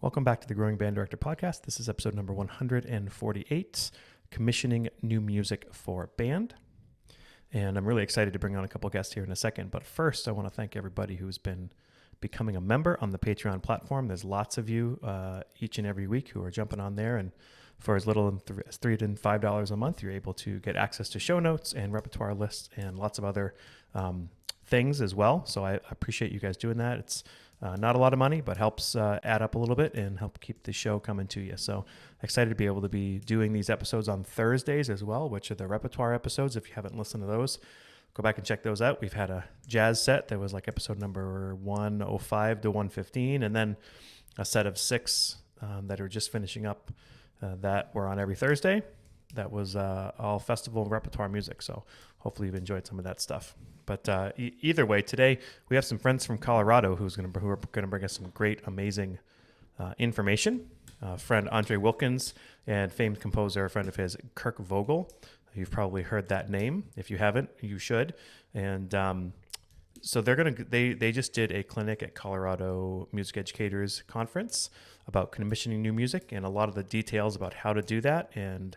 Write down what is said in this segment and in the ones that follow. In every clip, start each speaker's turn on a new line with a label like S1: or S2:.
S1: Welcome back to the Growing Band Director Podcast. This is episode number 148, Commissioning New Music for Band. And I'm really excited to bring on a couple guests here in a second. But first, I want to thank everybody who's been becoming a member on the Patreon platform. There's lots of you each and every week who are jumping on there. And for as little as $3 to $5 a month, you're able to get access to show notes and repertoire lists and lots of other things as well. So I appreciate you guys doing that. It's not a lot of money, but helps add up a little bit and help keep the show coming to you. So excited to be able to be doing these episodes on Thursdays as well, which are the repertoire episodes. If you haven't listened to those, go back and check those out. We've had a jazz set that was like episode number 105 to 115, and then a set of 6 that are just finishing up that were on every Thursday. That was all festival repertoire music. So hopefully you've enjoyed some of that stuff. But either way, today we have some friends from Colorado who are going to bring us some great, amazing information. Friend Andre Wilkins and famed composer, a friend of his, Kirk Vogel. You've probably heard that name. If you haven't, you should. And so they just did a clinic at Colorado Music Educators Conference about commissioning new music and a lot of the details about how to do that and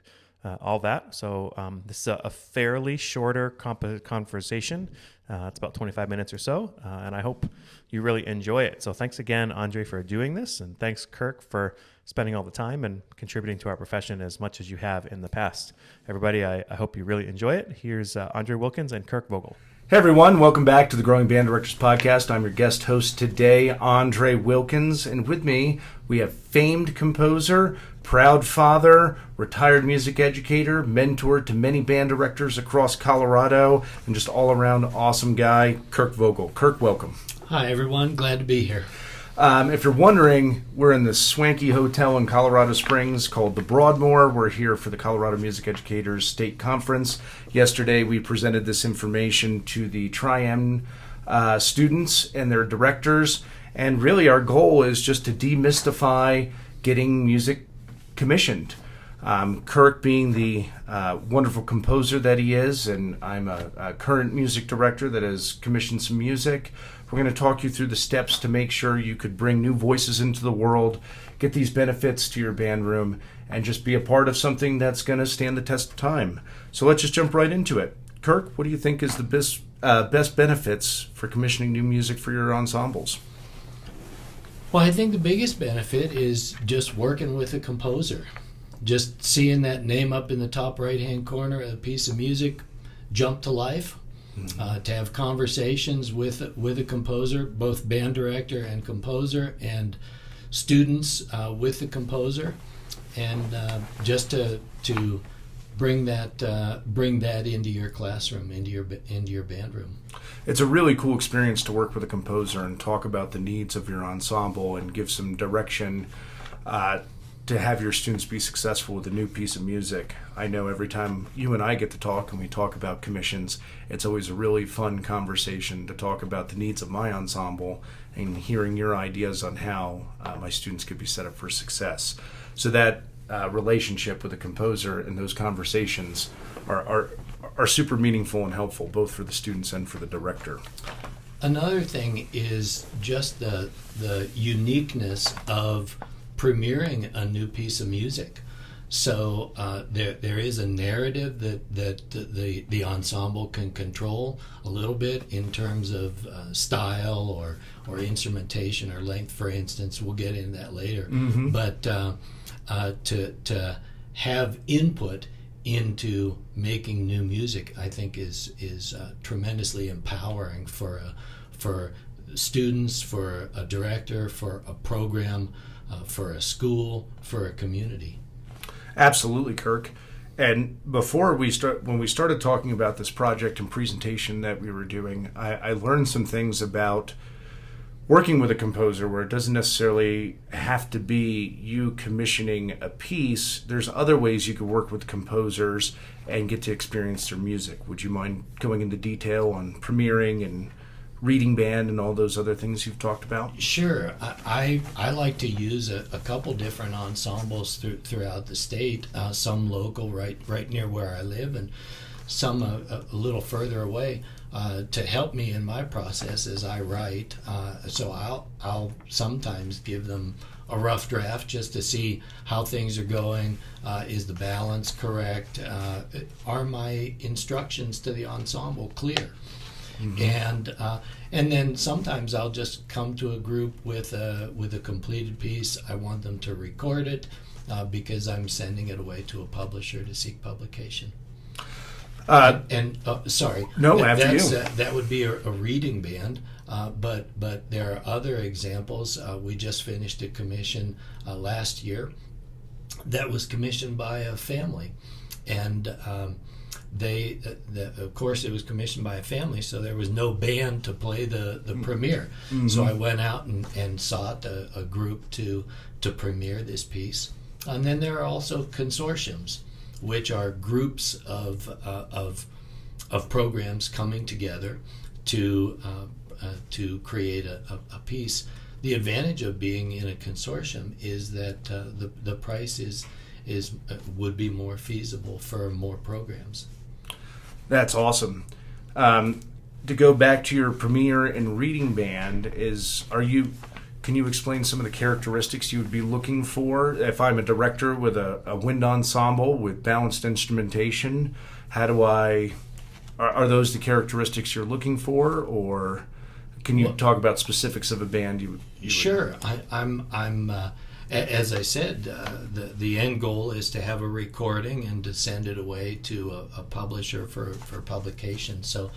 S1: all that. So this is a fairly shorter conversation. It's about 25 minutes or so, and I hope you really enjoy it. So thanks again, Andre, for doing this, and thanks, Kirk, for spending all the time and contributing to our profession as much as you have in the past. Everybody, I hope you really enjoy it. Here's Andre Wilkins and Kirk Vogel.
S2: Hey everyone, welcome back to the Growing Band Directors Podcast. I'm your guest host today, Andre Wilkins, and with me we have famed composer, proud father, retired music educator, mentor to many band directors across Colorado, and just all-around awesome guy, Kirk Vogel. Kirk, welcome.
S3: Hi everyone, glad to be here.
S2: If you're wondering, we're in this swanky hotel in Colorado Springs called the Broadmoor. We're here for the Colorado Music Educators State Conference. Yesterday, we presented this information to the Tri-M students and their directors. And really, our goal is just to demystify getting music commissioned. Kirk being the wonderful composer that he is, and I'm a current music director that has commissioned some music. We're going to talk you through the steps to make sure you could bring new voices into the world, get these benefits to your band room, and just be a part of something that's going to stand the test of time. So let's just jump right into it. Kirk, what do you think is the best benefits for commissioning new music for your ensembles?
S3: Well, I think the biggest benefit is just working with a composer. Just seeing that name up in the top right-hand corner of a piece of music jump to life. To have conversations with a composer, both band director and composer, and students with the composer, and just to bring that into your classroom, into your band room.
S2: It's a really cool experience to work with a composer and talk about the needs of your ensemble and give some direction to have your students be successful with a new piece of music. I know every time you and I get to talk and we talk about commissions, it's always a really fun conversation to talk about the needs of my ensemble and hearing your ideas on how my students could be set up for success. So that relationship with a composer and those conversations are super meaningful and helpful, both for the students and for the director.
S3: Another thing is just the uniqueness of premiering a new piece of music. So there is a narrative that the ensemble can control a little bit in terms of style or instrumentation or length, for instance. We'll get into that later. Mm-hmm. But to have input into making new music, I think is tremendously empowering for students, for a director, for a program, for a school, for a community.
S2: Absolutely, Kirk. And when we started talking about this project and presentation that we were doing, I learned some things about working with a composer where it doesn't necessarily have to be you commissioning a piece. There's other ways you could work with composers and get to experience their music. Would you mind going into detail on premiering and reading band and all those other things you've talked about?
S3: Sure. I like to use a couple different ensembles throughout the state, some local right near where I live and some a little further away. to help me in my process as I write. So I'll sometimes give them a rough draft just to see how things are going. Is the balance correct? Are my instructions to the ensemble clear? And then sometimes I'll just come to a group with a completed piece. I want them to record it because I'm sending it away to a publisher to seek publication. Sorry.
S2: No, after you.
S3: That would be a reading band, but there are other examples. We just finished a commission last year that was commissioned by a family, and of course, it was commissioned by a family, so there was no band to play the premiere. Mm-hmm. So I went out and sought a group to premiere this piece. And then there are also consortiums, which are groups of programs coming together to create a piece. The advantage of being in a consortium is that the price would be more feasible for more programs.
S2: That's awesome. To go back to your premiere and reading band, can you explain some of the characteristics you would be looking for? If I'm a director with a wind ensemble with balanced instrumentation, are those the characteristics you're looking for, or can you talk about specifics of a band you
S3: Sure. I'm as I said, the end goal is to have a recording and to send it away to a publisher for publication. So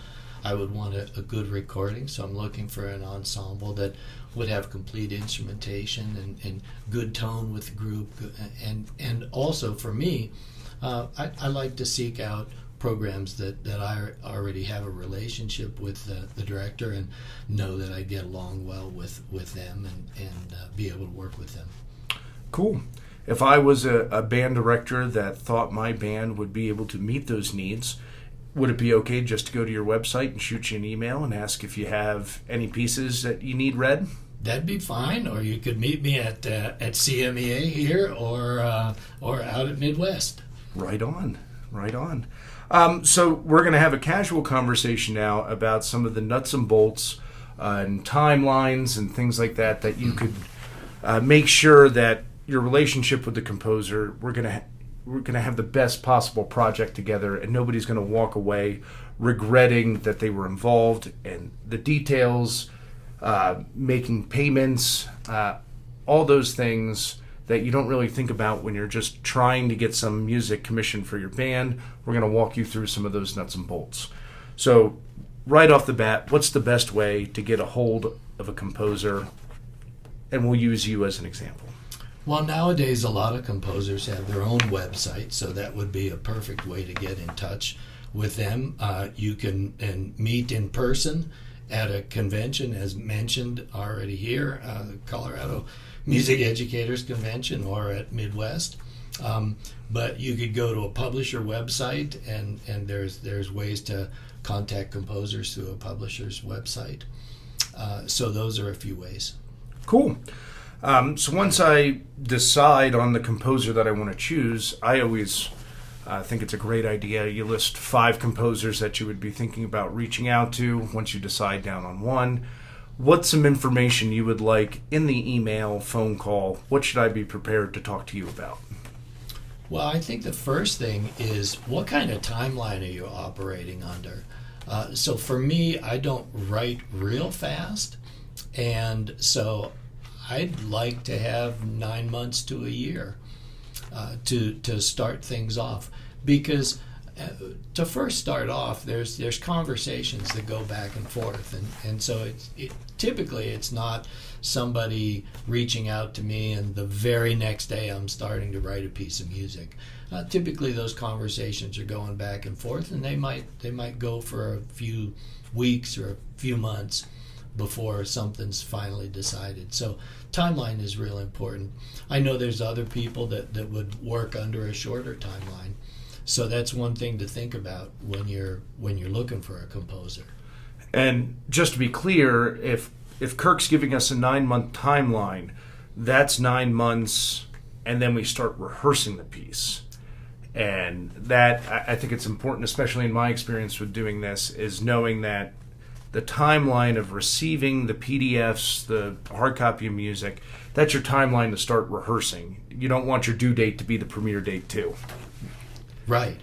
S3: I would want a good recording. So I'm looking for an ensemble that would have complete instrumentation and good tone with the group. And also for me, I like to seek out programs that I already have a relationship with the director and know that I get along well with them and be able to work with them.
S2: Cool. If I was a band director that thought my band would be able to meet those needs, would it be okay just to go to your website and shoot you an email and ask if you have any pieces that you need read?
S3: That'd be fine. Or you could meet me at CMEA here or out at Midwest.
S2: Right on. So we're going to have a casual conversation now about some of the nuts and bolts and timelines and things like that you could make sure that your relationship with the composer, we're gonna have the best possible project together, and nobody's gonna walk away regretting that they were involved. And the details, making payments, all those things that you don't really think about when you're just trying to get some music commissioned for your band. We're gonna walk you through some of those nuts and bolts. So right off the bat, what's the best way to get a hold of a composer? And we'll use you as an example.
S3: Well, nowadays a lot of composers have their own website, so that would be a perfect way to get in touch with them. You can meet in person at a convention, as mentioned already here, the Colorado Music Educators Convention, or at Midwest. But you could go to a publisher website, and there's ways to contact composers through a publisher's website. So those are a few ways.
S2: Cool. So once I decide on the composer that I want to choose, I always think it's a great idea. You list 5 composers that you would be thinking about reaching out to. Once you decide down on one, what's some information you would like in the email, phone call? What should I be prepared to talk to you about?
S3: Well, I think the first thing is, what kind of timeline are you operating under? So for me, I don't write real fast, and so I'd like to have 9 months to a year to start things off, because to first start off, there's conversations that go back and forth, and so typically it's not somebody reaching out to me and the very next day I'm starting to write a piece of music. Typically those conversations are going back and forth, and they might go for a few weeks or a few months before something's finally decided. So timeline is real important. I know there's other people that would work under a shorter timeline. So that's one thing to think about when you're looking for a composer.
S2: And just to be clear, if Kirk's giving us a 9-month timeline, that's 9 months, and then we start rehearsing the piece. And that, I think it's important, especially in my experience with doing this, is knowing that the timeline of receiving the PDFs, the hard copy of music, that's your timeline to start rehearsing. You don't want your due date to be the premiere date too.
S3: Right.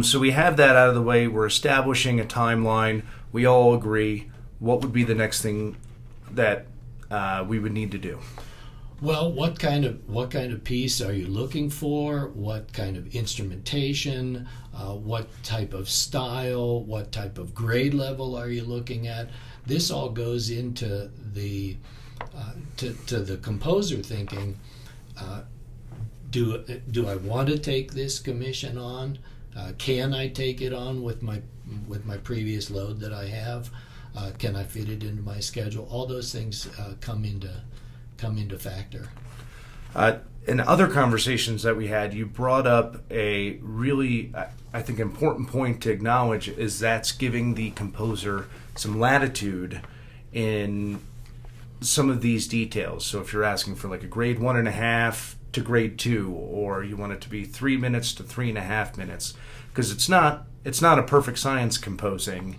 S2: So we have that out of the way. We're establishing a timeline. We all agree. What would be the next thing that we would need to do?
S3: Well, what kind of piece are you looking for? What kind of instrumentation? What type of style? What type of grade level are you looking at? This all goes into the to the composer thinking. Do I want to take this commission on? Can I take it on with my previous load that I have? Can I fit it into my schedule? All those things come into factor.
S2: In other conversations that we had, you brought up a really, I think, important point to acknowledge, is that's giving the composer some latitude in some of these details. So if you're asking for like a grade 1.5 to grade 2, or you want it to be 3 minutes to 3.5 minutes, because it's not a perfect science composing,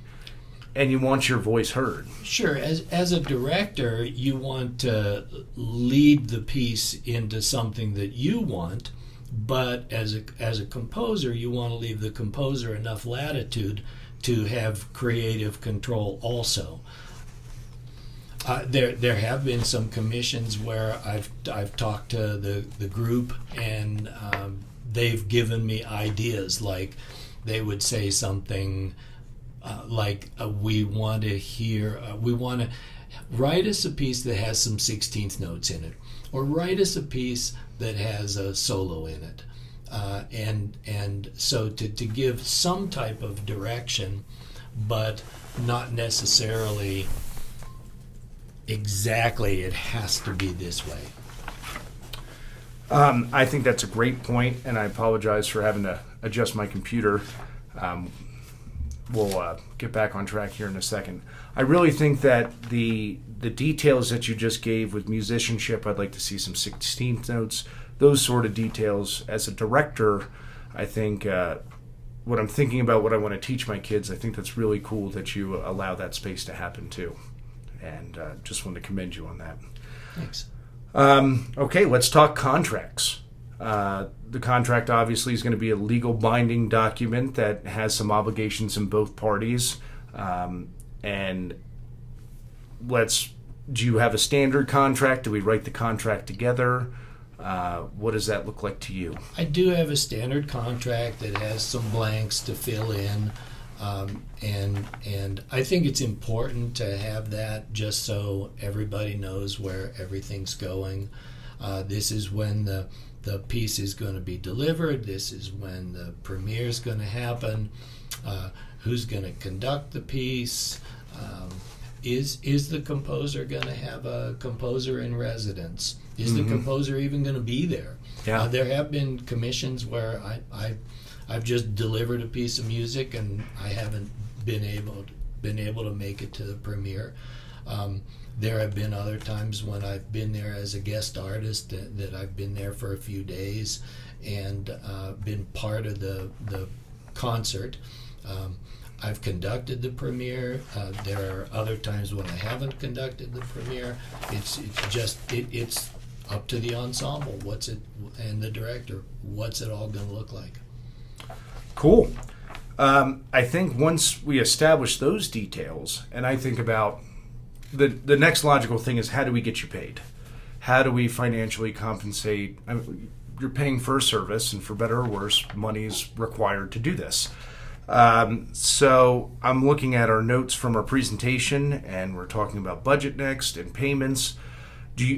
S2: and you want your voice heard.
S3: Sure. As a director, you want to lead the piece into something that you want, but as a composer, you want to leave the composer enough latitude to have creative control also. There have been some commissions where I've talked to the group, and they've given me ideas. Like they would say something we want to write us a piece that has some 16th notes in it, or write us a piece that has a solo in it, and so to give some type of direction, but not necessarily exactly it has to be this way.
S2: I think that's a great point, and I apologize for having to adjust my computer. We'll get back on track here in a second. I really think that the details that you just gave with musicianship, I'd like to see some 16th notes, those sort of details. As a director, I think what I'm thinking about, what I want to teach my kids, I think that's really cool that you allow that space to happen too. And just want to commend you on that.
S3: Thanks.
S2: Okay, let's talk contracts. The contract obviously is going to be a legal binding document that has some obligations in both parties. And do you have a standard contract? Do we write the contract together? What does that look like to you?
S3: I do have a standard contract that has some blanks to fill in. And I think it's important to have that just so everybody knows where everything's going. This is when the piece is going to be delivered. This is when the premiere is going to happen. Who's going to conduct the piece? Is the composer going to have a composer in residence? Is the composer even going to be there?
S2: Yeah.
S3: There have been commissions where I've just delivered a piece of music and I haven't been able to make it to the premiere. There have been other times when I've been there as a guest artist that I've been there for a few days and been part of the concert. I've conducted the premiere. There are other times when I haven't conducted the premiere. It's up to the ensemble. And the director. What's it all going to look like?
S2: Cool. I think once we establish those details, and I think about the next logical thing is, how do we get you paid? How do we financially compensate? You're paying for a service, and for better or worse, money's required to do this. So I'm looking at our notes from our presentation, and we're talking about budget next and payments.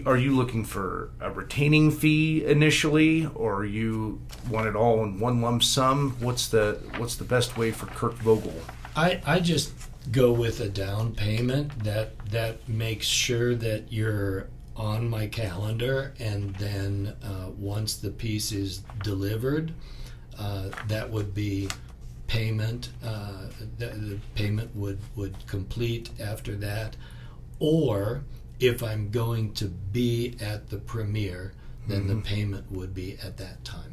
S2: Are you looking for a retaining fee initially, or you want it all in one lump sum? What's the best way for Kirk Vogel?
S3: I just go with a down payment that makes sure that you're on my calendar, and then once the piece is delivered, that would be payment. The payment would complete after that, or if I'm going to be at the premiere, then the payment would be at that time.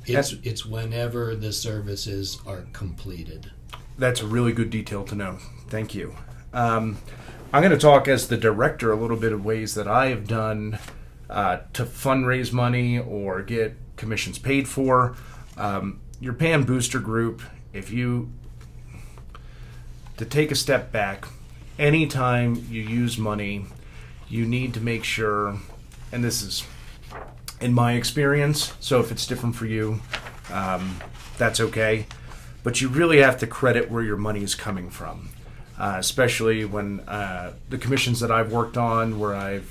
S3: It's whenever the services are completed.
S2: That's a really good detail to know. Thank you. I'm going to talk as the director a little bit of ways that I have done to fundraise money or get commissions paid for. Your band booster group, to take a step back, anytime you use money, you need to make sure, and this is in my experience, so if it's different for you, that's okay, but you really have to credit where your money is coming from, especially when the commissions that I've worked on where I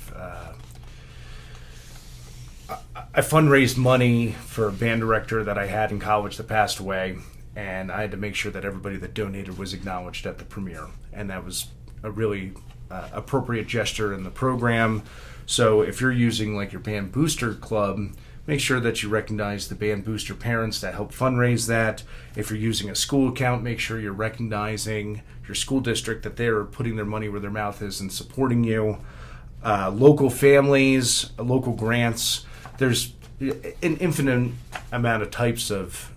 S2: fundraised money for a band director that I had in college that passed away, and I had to make sure that everybody that donated was acknowledged at the premiere, and that was a really appropriate gesture in the program. So if you're using like your band booster club, make sure that you recognize the band booster parents that help fundraise that. If you're using a school account, make sure you're recognizing your school district, that they're putting their money where their mouth is and supporting you. Local families, local grants. There's an infinite amount of types of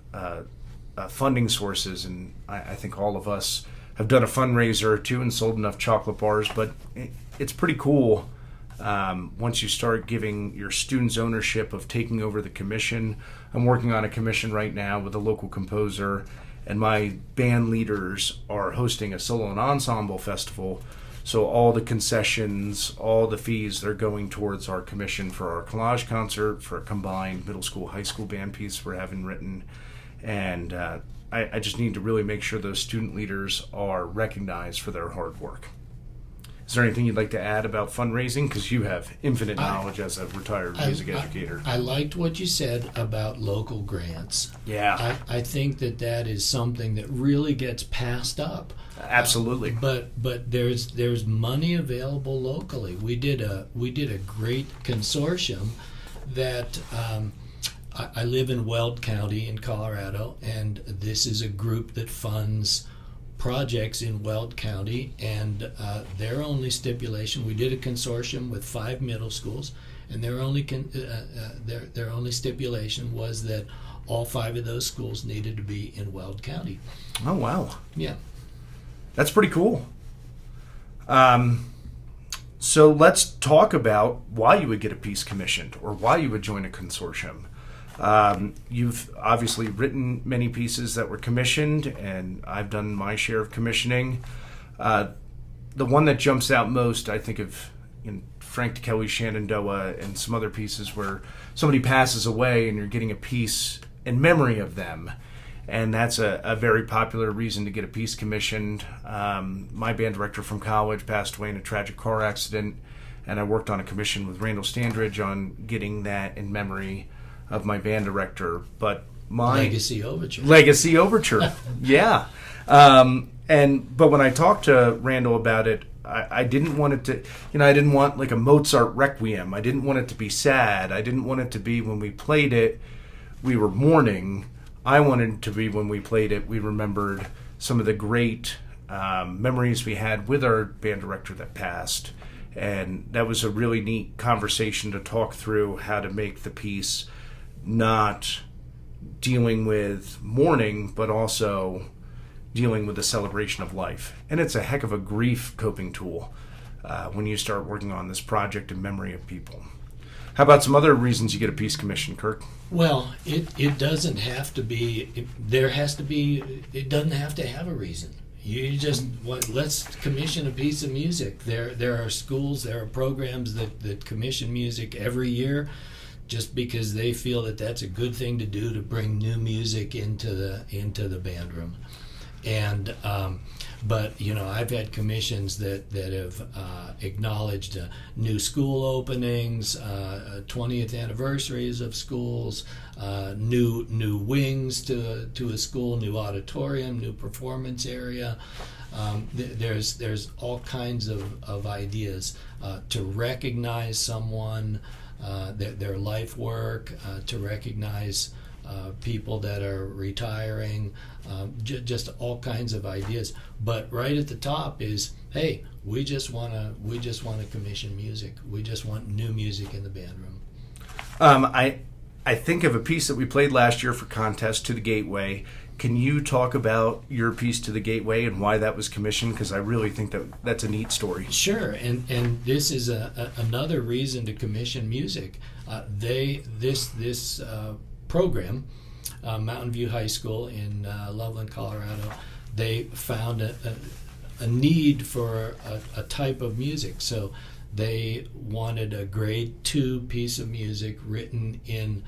S2: funding sources, and I think all of us have done a fundraiser or two and sold enough chocolate bars, but it's pretty cool once you start giving your students ownership of taking over the commission. I'm working on a commission right now with a local composer, and my band leaders are hosting a solo and ensemble festival. So all the concessions, all the fees, they're going towards our commission for our collage concert, for a combined middle school, high school band piece we're having written. And I just need to really make sure those student leaders are recognized for their hard work. Is there anything you'd like to add about fundraising? Because you have infinite knowledge as a retired music educator.
S3: I liked what you said about local grants.
S2: Yeah.
S3: I think that is something that really gets passed up.
S2: Absolutely.
S3: But there's money available locally. We did a great consortium that I live in Weld County in Colorado, and this is a group that funds projects in Weld County, and their only stipulation, we did a consortium with 5 middle schools, and their only stipulation was that all 5 of those schools needed to be in Weld County.
S2: Oh, wow.
S3: Yeah. That's
S2: pretty cool. So let's talk about why you would get a piece commissioned or why you would join a consortium. You've obviously written many pieces that were commissioned, and I've done my share of commissioning. The one that jumps out most, I think of Frank DeKelly's Shenandoah and some other pieces where somebody passes away and you're getting a piece in memory of them. And that's a very popular reason to get a piece commissioned. My band director from college passed away in a tragic car accident, and I worked on a commission with Randall Standridge on getting that in memory of my band director. But my
S3: Legacy Overture.
S2: Yeah. But when I talked to Randall about it, I didn't want it to, I didn't want like a Mozart Requiem. I didn't want it to be sad. I didn't want it to be when we played it, we were mourning. I wanted it to be when we played it, we remembered some of the great memories we had with our band director that passed. And that was a really neat conversation to talk through how to make the piece not dealing with mourning, but also dealing with the celebration of life. And it's a heck of a grief coping tool when you start working on this project in memory of people. How about some other reasons you get a piece commissioned, Kirk?
S3: Well, it doesn't have to be, it doesn't have to have a reason. You just, let's commission a piece of music. There are schools, there are programs that commission music every year just because they feel that that's a good thing to do to bring new music into the band room. And but I've had commissions that have acknowledged new school openings, 20th anniversaries of schools, new wings to a school, new auditorium, new performance area. There's all kinds of ideas to recognize someone, their life work, to recognize people that are retiring, just all kinds of ideas. But right at the top is, hey, we just want to commission music. We just want new music in the band room.
S2: I think of a piece that we played last year for contest, To the Gateway. Can you talk about your piece, To the Gateway, and why that was commissioned? Because I really think that's a neat story.
S3: Sure, and this is another reason to commission music. This program, Mountain View High School in Loveland, Colorado, they found a need for a type of music. So they wanted a grade 2 piece of music written in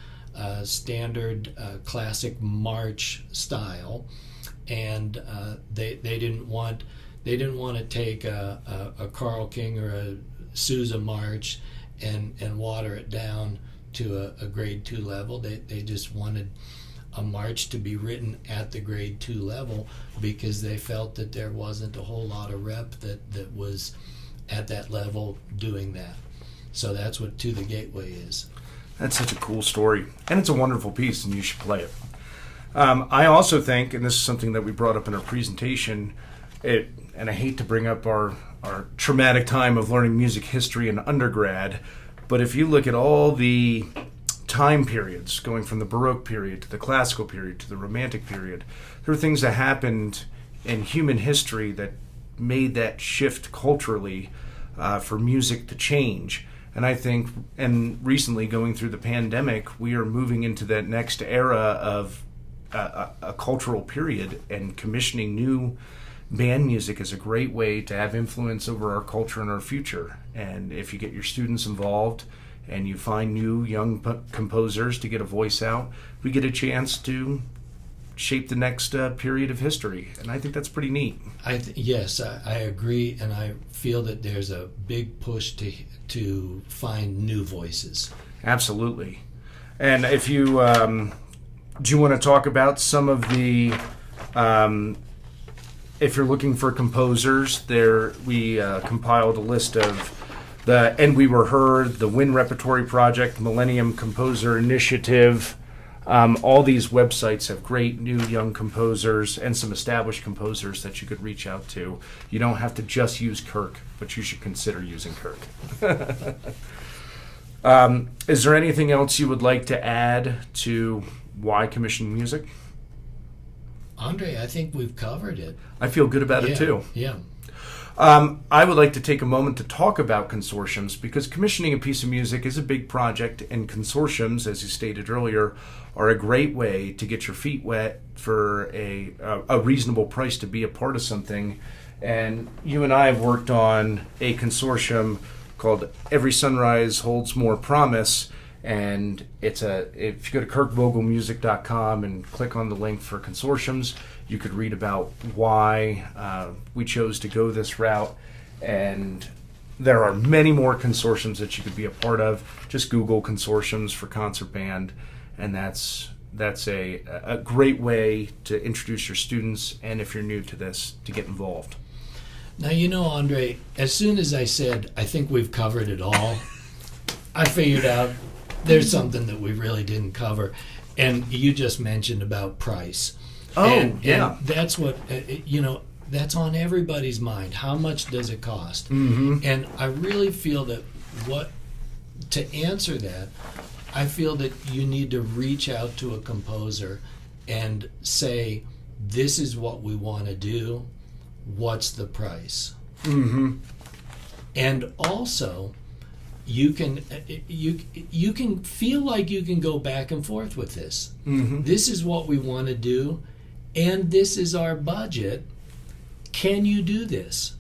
S3: standard classic march style, and they didn't want to take a Carl King or a Sousa march and water it down to a grade 2 level. They just wanted a march to be written at the grade 2 level, because they felt that there wasn't a whole lot of rep that was at that level doing that. So that's what To the Gateway is.
S2: That's such a cool story, and it's a wonderful piece, and you should play it. I also think, and this is something that we brought up in our presentation, and I hate to bring up our traumatic time of learning music history in undergrad, but if you look at all the time periods, going from the Baroque period to the Classical period to the Romantic period, there are things that happened in human history that made that shift culturally for music to change. And I think, and recently going through the pandemic, we are moving into that next era of a cultural period, and commissioning new band music is a great way to have influence over our culture and our future. And if you get your students involved and you find new young composers to get a voice out, we get a chance to shape the next period of history, and I think that's pretty neat.
S3: Yes, I agree, and I feel that there's a big push to find new voices.
S2: Absolutely. And if you do you want to talk about some of the if you're looking for composers, there we compiled a list of the And We Were Heard, the Win Repertory Project, Millennium Composer Initiative. All these websites have great new young composers and some established composers that you could reach out to. You don't have to just use Kirk, but you should consider using Kirk. Is there anything else you would like to add to why commission music?
S3: Andre, I think we've covered it.
S2: I feel good about it too.
S3: Yeah.
S2: I would like to take a moment to talk about consortiums, because commissioning a piece of music is a big project, and consortiums, as you stated earlier, are a great way to get your feet wet for a reasonable price to be a part of something. And you and I have worked on a consortium called Every Sunrise Holds More Promise, and if you go to kirkvogelmusic.com and click on the link for consortiums, you could read about why we chose to go this route. And there are many more consortiums that you could be a part of. Just Google consortiums for concert band, and that's a great way to introduce your students, and if you're new to this, to get involved.
S3: Now, Andre, as soon as I said, I think we've covered it all, I figured out there's something that we really didn't cover. And you just mentioned about price. And that's what, that's on everybody's mind. How much does it cost?
S2: Mm-hmm.
S3: And I really feel that to answer that, I feel that you need to reach out to a composer and say, this is what we want to do. What's the price?
S2: Mm-hmm.
S3: And also, you can feel like you can go back and forth with this.
S2: Mm-hmm.
S3: This is what we want to do, and this is our budget. Can you do this?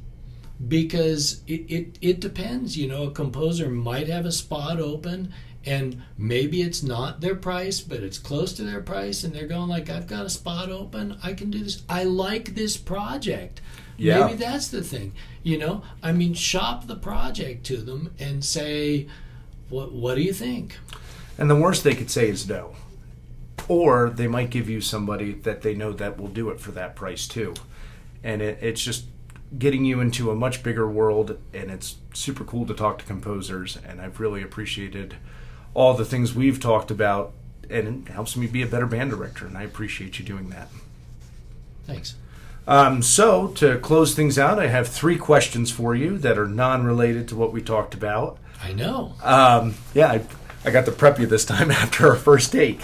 S3: Because it depends. A composer might have a spot open, and maybe it's not their price, but it's close to their price, and they're going like, I've got a spot open, I can do this. I like this project.
S2: Yeah.
S3: Maybe that's the thing. Shop the project to them and say, what do you think?
S2: And the worst they could say is no. Or they might give you somebody that they know that will do it for that price too. And it's just getting you into a much bigger world, and it's super cool to talk to composers, and I've really appreciated all the things we've talked about, and it helps me be a better band director, and I appreciate you doing that.
S3: Thanks.
S2: So to close things out, I have 3 questions for you that are non-related to what we talked about.
S3: I know.
S2: I I got to prep you this time after our first take.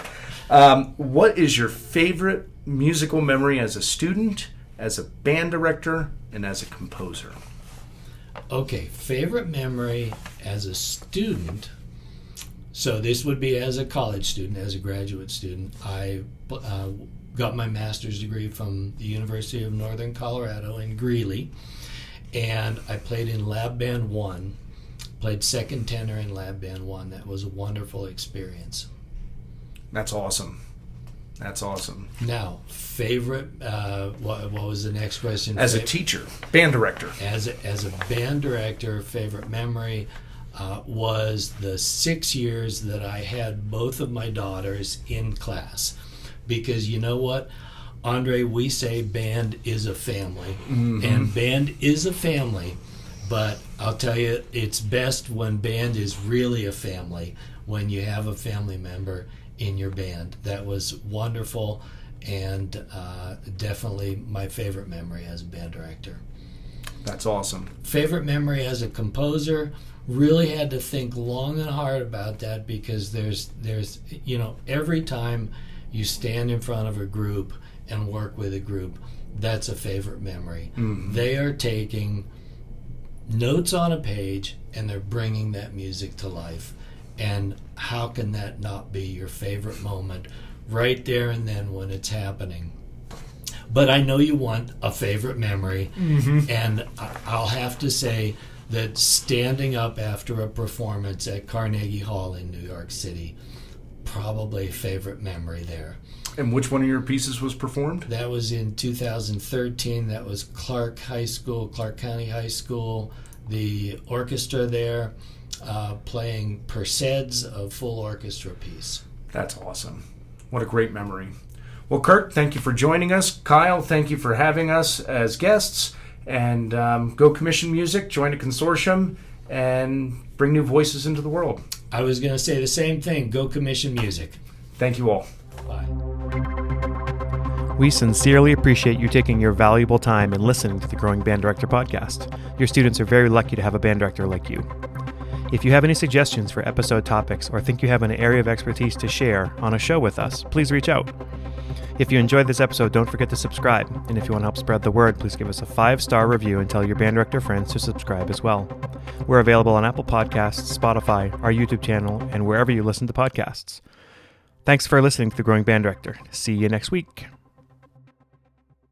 S2: What is your favorite musical memory as a student, as a band director, and as a composer?
S3: Okay, favorite memory as a student. So this would be as a college student, as a graduate student. I got my master's degree from the University of Northern Colorado in Greeley, and I played in Lab Band 1, played second tenor in Lab Band 1. That was a wonderful experience.
S2: That's awesome. That's awesome.
S3: Now, favorite, what was the next question?
S2: As a teacher, band director.
S3: As a band director, favorite memory was the 6 years that I had both of my daughters in class. Because you know what, Andre, we say band is a family, and band is a family, but I'll tell you, it's best when band is really a family, when you have a family member in your band. That was wonderful, and definitely my favorite memory as a band director.
S2: That's awesome.
S3: Favorite memory as a composer, really had to think long and hard about that, because there's every time you stand in front of a group and work with a group, that's a favorite memory. They are taking notes on a page and they're bringing that music to life. And how can that not be your favorite moment right there and then when it's happening? But I know you want a favorite memory, and I'll have to say that standing up after a performance at Carnegie Hall in New York City, probably a favorite memory there.
S2: And which one of your pieces was performed?
S3: That was in 2013. That was Clark County High School. The orchestra there playing Perseds, a full orchestra piece.
S2: That's awesome. What a great memory. Well, Kirk, thank you for joining us. Kyle, thank you for having us as guests. And go commission music, join a consortium, and bring new voices into the world.
S3: I was going to say the same thing. Go commission music.
S2: Thank you all.
S3: Bye.
S1: We sincerely appreciate you taking your valuable time and listening to the Growing Band Director podcast. Your students are very lucky to have a band director like you. If you have any suggestions for episode topics or think you have an area of expertise to share on a show with us, please reach out. If you enjoyed this episode, don't forget to subscribe. And if you want to help spread the word, please give us a 5-star review and tell your band director friends to subscribe as well. We're available on Apple Podcasts, Spotify, our YouTube channel, and wherever you listen to podcasts. Thanks for listening to The Growing Band Director. See you next week.